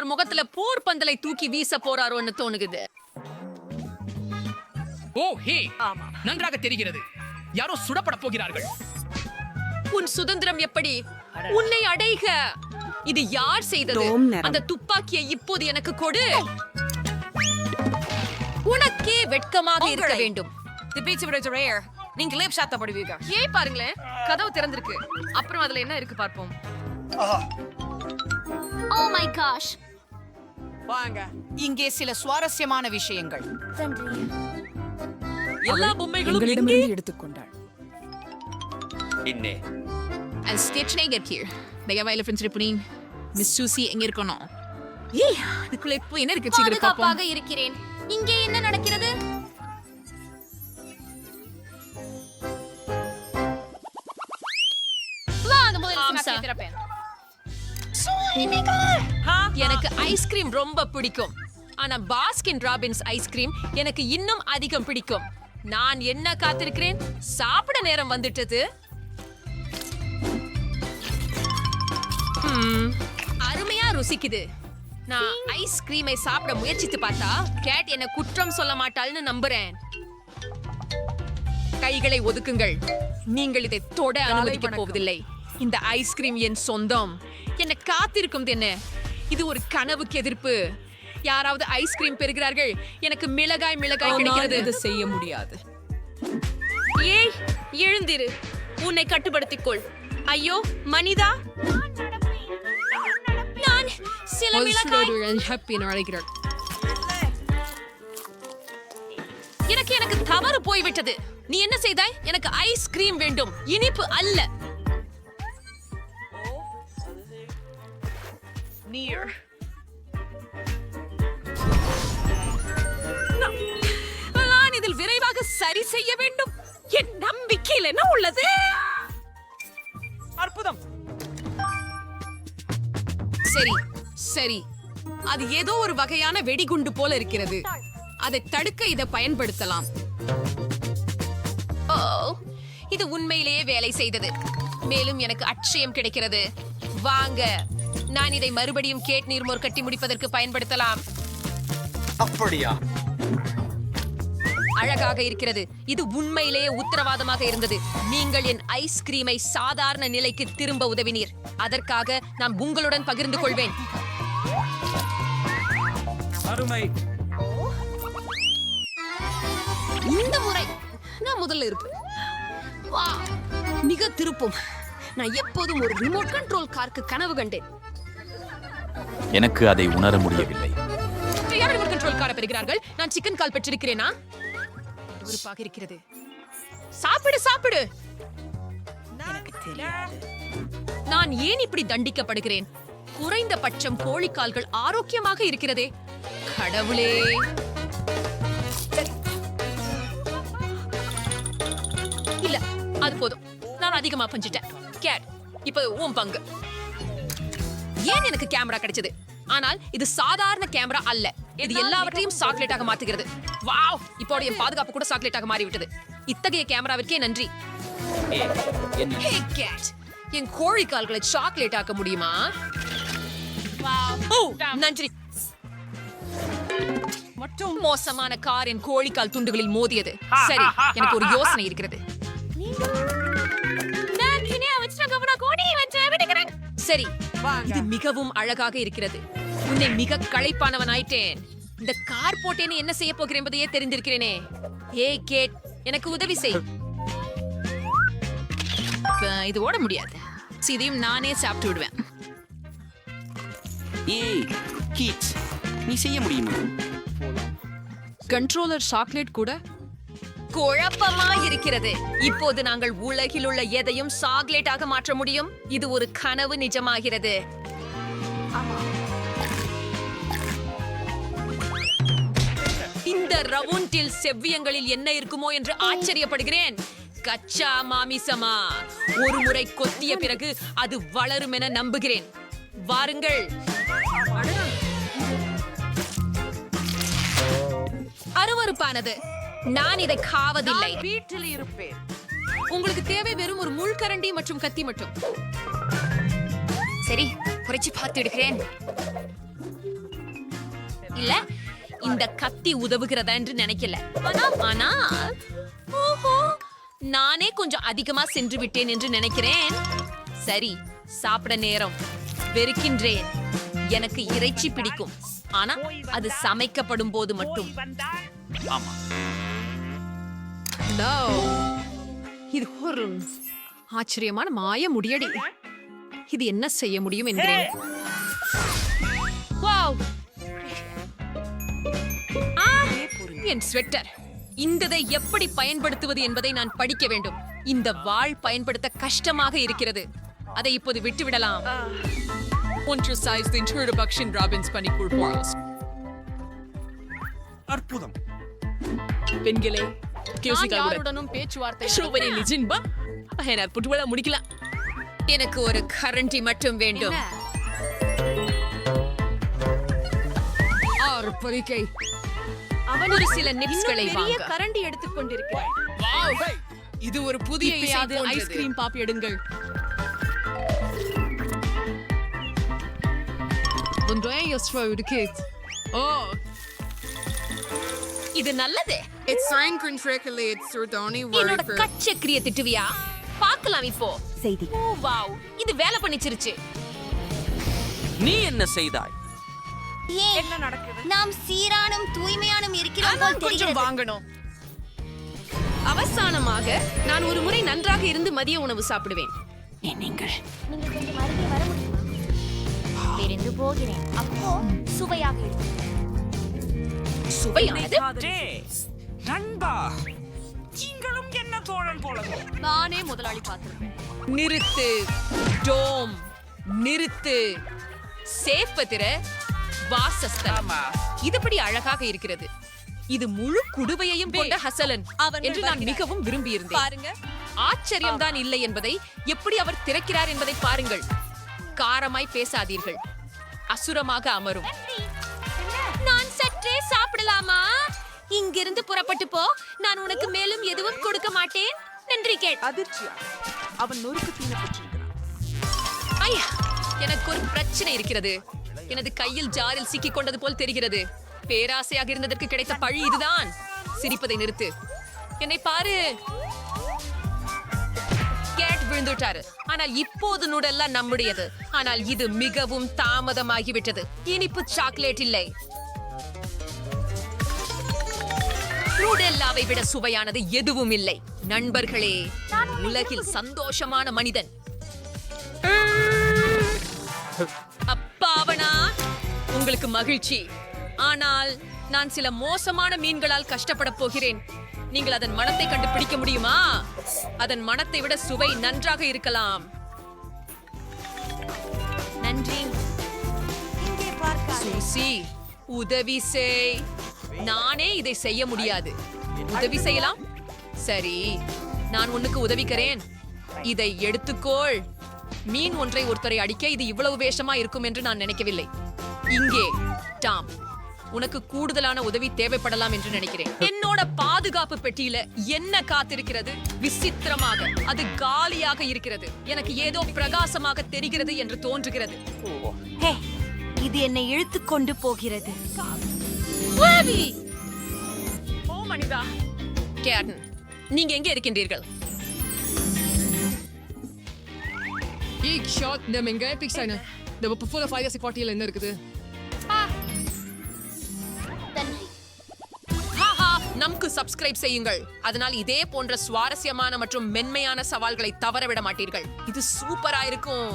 அவர் முகத்துல போர் பந்தலை தூக்கி வீச போறாரோன்னு தோணுகுது. ஓ ஹே, நன்றாக தெரிகிறது. யாரோ சுடப்பட போகிறார்கள். உன் சுதந்திரம் எப்படி உன்னை அடைக? இது யார் செய்தது? அந்த துப்பாக்கியை இப்போது எனக்கு கொடு. உனக்கே வெட்கமாக இருக்க வேண்டும். நீங்க லேப் சாத்தப்படுவீங்க. ஏய் பாருங்களேன், கதவு திறந்திருக்கு. அப்புறம் அதுல என்ன இருக்கு பார்ப்போம். Oh my gosh. வாங்க, இங்கே சில சுவாரஸ்யமான விஷயங்கள். எல்லா பொம்மைகளும் எங்களிடமிருந்து எடுத்துக்கொண்டாள். இன்னே And Stitch get here. Mega Elephant Ripunin. Miss Susie எங்க இருக்கணும்? ஏய், அதுக்குள்ள இப்போ என்ன இருக்கு? சீக்கிரம் பாப்போம். பாதுகாப்பாக இருக்கிறேன். இங்கே என்ன நடக்கிறது? எனக்கு ஐஸ்கிரீம் ரொம்ப பிடிக்கும். ஆனா பாஸ்கின் ராபின்ஸ் ஐஸ்கிரீம் எனக்கு இன்னும் அதிகம் பிடிக்கும். நான் என்ன காத்திருக்கிறேன்? சாப்பிட நேரம் வந்துட்டது. அருமையா ருசிக்குது. நான் ஐஸ்கிரீமை சாப்பிட முயற்சித்து பார்த்தா கேட் என்ன குற்றம் சொல்ல மாட்டாள்னு நம்புறேன். கைகளை ஒதுக்குங்கள். நீங்கள் இதை தொட அனுமதிக்க போவதில்லை. இந்த ஐஸ்கிரீம் என் சொந்தம். என்ன காத்திருக்கும் என்ன? இது ஒரு கனவுக்கு எதிர்ப்பு. யாராவது ஐஸ்கிரீம் பெறுகிறார்கள்? எனக்கு மிளகாய் கிடைக்கிறது. இது செய்ய முடியாது. ஏய், எழுந்திரு. உன்னை கட்டுப்படுத்திக்கொள். ஐயோ மனிதா, நான் சில மிளகாய் எனக்கு தவறு போய்விட்டது. நீ என்ன செய்தாய்? எனக்கு ஐஸ்கிரீம் வேண்டும், இனிப்பு அல்ல. நான் இதில் விரைவாக சரி செய்ய வேண்டும். என் நம்பிக்கையில் என்ன உள்ளது? அற்புதம். சரி சரி, அது ஏதோ ஒரு வகையான வெடிகுண்டு போல இருக்கிறது. அதை தடுக்க இதை பயன்படுத்தலாம். ஓ, இது உண்மையிலேயே வேலை செய்தது. மேலும் எனக்கு அட்சயம் கிடைக்கிறது. வாங்க, நான் இதை மறுபடியும் கேட் நீர்மோர் கட்டி முடிப்பதற்கு பயன்படுத்தலாம். அப்படியா? அழகாக இருக்கிறது. இது உண்மையிலேயே உத்தரவாதமாக இருந்தது. நீங்கள் என் ஐஸ்கிரீமை சாதாரண நிலைக்கு திரும்ப உதவினீர். அதற்காக நான் உங்களுடன் பகிர்ந்து கொள்வேன். அருமை. இந்த முறை நான் முதல்ல இருப்பேன். மிக திருப்பும். நான் எப்போதும் ஒரு ரிமோட் கண்ட்ரோல் காருக்கு கனவு கண்டேன். எனக்கு அதை உணர முடியவில்லை. யார் ரிமோட் கண்ட்ரோல் காரை பெறுகிறார்கள்? நான் சிக்கன் கால் பெற்றிருக்கிறேனா? உறுப்பாக இருக்கிறது. சாப்பிடு சாப்பிடு. எனக்கு தெரியாது. நான் ஏன் இப்படி தண்டிக்கப்படுகிறேன்? குறைந்தபட்சம் கோழிக்கால்கள் ஆரோக்கியமாக இருக்கிறதே. கடவுளே. இல்ல, அது போதும். நான் அதிகமா பஞ்சிட்டேன். கேட், இப்ப உன் பங்கு. ஏன் எனக்கு கேமரா கிடைச்சது? ஆனால் இது சாதாரண கேமரா அல்ல. இது எல்லாவற்றையும் சாக்லேட்டாக மாத்துகிறது. வாவ், இப்போட என் பாதுகாப்பு கூட சாக்லேட்டாக மாறிவிட்டது. இத்தகைய கேமராவிற்கே நன்றி. ஹே கேட், என் கோழிக்கால்களை சாக்லேட் ஆக்க முடியுமா? ஓ, நன்றி. மட்டும் மோசமான கார் என் கோழிக்கால் துண்டுகளில் மோதியது. சரி, எனக்கு ஒரு யோசனை இருக்கிறது. சரி, இது மிகவும் அழகாக இருக்கிறது. உன்னை மிக களைப்பானவனாயிட்டேன். இந்த கார் போட்டேன்னு என்ன செய்ய போகிறேன் என்பதையே தெரிந்திருக்கிறேனே. ஏய் கேட், எனக்கு உதவி செய். இது ஓட முடியாது. இதையும் நானே சாப்பிட்டு விடுவேன். ஏய் கீட்ஸ், நீ செய்ய முடியுமா? கண்ட்ரோலர் சாக்லேட் கூட குழப்பமா இருக்கிறது. இப்போது நாங்கள் உலகில் உள்ள எதையும் சாக்லேட்டாக மாற்ற முடியும். இது ஒரு கனவு நிஜமாகிறது. இந்த ரவுண்டில் செவ்வியங்களில் என்ன இருக்குமோ என்று ஆச்சரியப்படுகிறேன். கச்சா மாமிசமா? ஒரு முறை கொத்திய பிறகு அது வளரும் என நம்புகிறேன். வாருங்கள். அருவருப்பானது. நான் இதை காவதில்லை. வீட்டில் இருப்பேன். உங்களுக்கு தேவை வெறும் ஒரு முள்கரண்டி மற்றும் கத்தி மட்டும். சரி, குறைச்சி பார்த்து எடுக்கிறேன். இல்ல இந்த கத்தி உதவுகிறதா என்று நினைக்கல ஆனா ஓஹோ நானே கொஞ்சம் அதிகமா சென்று விட்டேன் என்று நினைக்கிறேன். சரி, சாப்பிட நேரம். வெறுக்கின்றேன். எனக்கு இறைச்சி பிடிக்கும், ஆனா அது சமைக்கப்படும் போது மட்டும். ஆமா, No. இது ஒரு ஆச்சரியமான மாய முடியடி. இது என்ன செய்ய முடியும் என்கிறேன். Wow. என் ஸ்வெட்டர். இந்ததை எப்படி பயன்படுத்துவது என்பதை நான் படிக்க வேண்டும். இந்த வாள் பயன்படுத்த கஷ்டமாக இருக்கிறது. அதை இப்போது விட்டுவிடலாம். ஒன்று size the introduction Robbins பனிக்கூழ் Burroughs. அற்புதம். பெண்களே, யாருடனும் பேச்சுவார்த்தை முடிக்கலாம். எனக்கு ஒரு கரண்டி மட்டும் வேண்டும். அவன் ஒரு சில நிப்ஸ்களை வாங்க. கரண்டி எடுத்துக்கொண்டிருக்கிறார். இது ஒரு புதிய ஐஸ்கிரீம் பாப் எடுங்கள். இது நல்லது. என்னோட கச்சக்கிரிய திட்டுவியா? பார்க்கலாம் இப்போ. செய்தி. ஓ வாவ், இது வேலை பண்ணிச்சிருச்சு. நீ என்ன செய்தாய்? என்ன நடக்குது? நாம் சீரானும் தூய்மையானும் இருக்கிறோம் போல் தெரிகிறது. வாங்கணும். அவசானமாக நான் ஒரு முறை நன்றாக இருந்து மதிய உணவு சாப்பிடுவேன். நீங்கள் கொஞ்சம் அருகே வர முடியுமா? தெரிந்து போகிறேன். அப்போ சுவையாக இருக்கும். சுவையானது. நண்பா, நீங்களும் என்ன தோழன் போலவே. நானே முதலாளி பார்த்திருப்பேன். நிறுத்து டோம், நிறுத்து. சேஃபத்திர வாசஸ்தலம். இதுபடி அழகாக இருக்கிறது. இது முழு குடுவையையும் கொண்ட ஹசலன் என்று நான் மிகவும் விரும்பியிருந்தேன். பாருங்க, ஆச்சரியம் தான் இல்லை என்பதை எப்படி அவர் திறக்கிறார் என்பதை பாருங்கள். காரமாய் பேசாதீர்கள். அசுரமாக அமரும். நான் சற்றே சாப்பிடலாமா? இங்கிருந்து புறப்பட்டு போ. நான் உனக்கு மேலும் எதுவும் கொடுக்க மாட்டேன். நன்றி கேட். அதிர்ச்சியா அவன் நொறுக்கு தீனப்பட்டிருக்கிறான். ஐயா, எனக்கு ஒரு பிரச்சனை இருக்கிறது. எனது கையில் ஜாரில் சிக்கிக் கொண்டது போல் தெரிகிறது. பேராசையாக இருந்ததற்கு கிடைத்த பழி இதுதான். சிரிப்பதை நிறுத்து. என்னை பாரு. கேட் விழுந்துட்டாரு. ஆனால் இப்போது நூடெல்லாம் நம்முடையது. ஆனால் இது மிகவும் தாமதமாகிவிட்டது. இனிப்பு சாக்லேட் இல்லை. நூடெல்லாவை விட சுவையானது எதுவும் இல்லை. நண்பர்களே, உலகில் சந்தோஷமான மனிதன் அப்பாவனா உங்களுக்கு மகிழ்ச்சி. ஆனால் நான் சில மோசமான மீன்களால் கஷ்டப்பட போகிறேன். நீங்கள் அதன் மணத்தை கண்டுபிடிக்க முடியுமா? அதன் மணத்தை விட சுவை நன்றாக இருக்கலாம். நன்றி. இங்கே பார்க்க சூசி, உதவி செய். நானே இதை செய்ய முடியாது. உதவி செய்யலாம். சரி, நான் உனக்கு உதவிக்கிறேன். இதை எடுத்துக்கோள். மீன் ஒன்றை ஒருத்தரை அடிக்க இது இவ்வளவு வேஷமா இருக்கும் என்று நான் நினைக்கவில்லை. இங்கே டாம், உனக்கு கூடுதலான உதவி தேவைப்படலாம் என்று நினைக்கிறேன். என்னோட பாதுகாப்பு பெட்டியில என்ன காத்திருக்கிறது? விசித்திரமாக அது காலியாக இருக்கிறது. எனக்கு ஏதோ பிரகாசமாக தெரிகிறது என்று தோன்றுகிறது. ஹே, இது என்னை இழுத்து கொண்டு போகிறது. ஓ மனிதா. கேட்டன், நீங்க எங்கே இருக்கின்றீர்கள்? நன்றி. ஹாஹா, நமக்கு சப்ஸ்கிரைப் செய்யுங்கள். அதனால் இதே போன்ற சுவாரஸ்யமான மற்றும் மென்மையான சவால்களை தவறவிட மாட்டீர்கள். இது சூப்பரா இருக்கும்.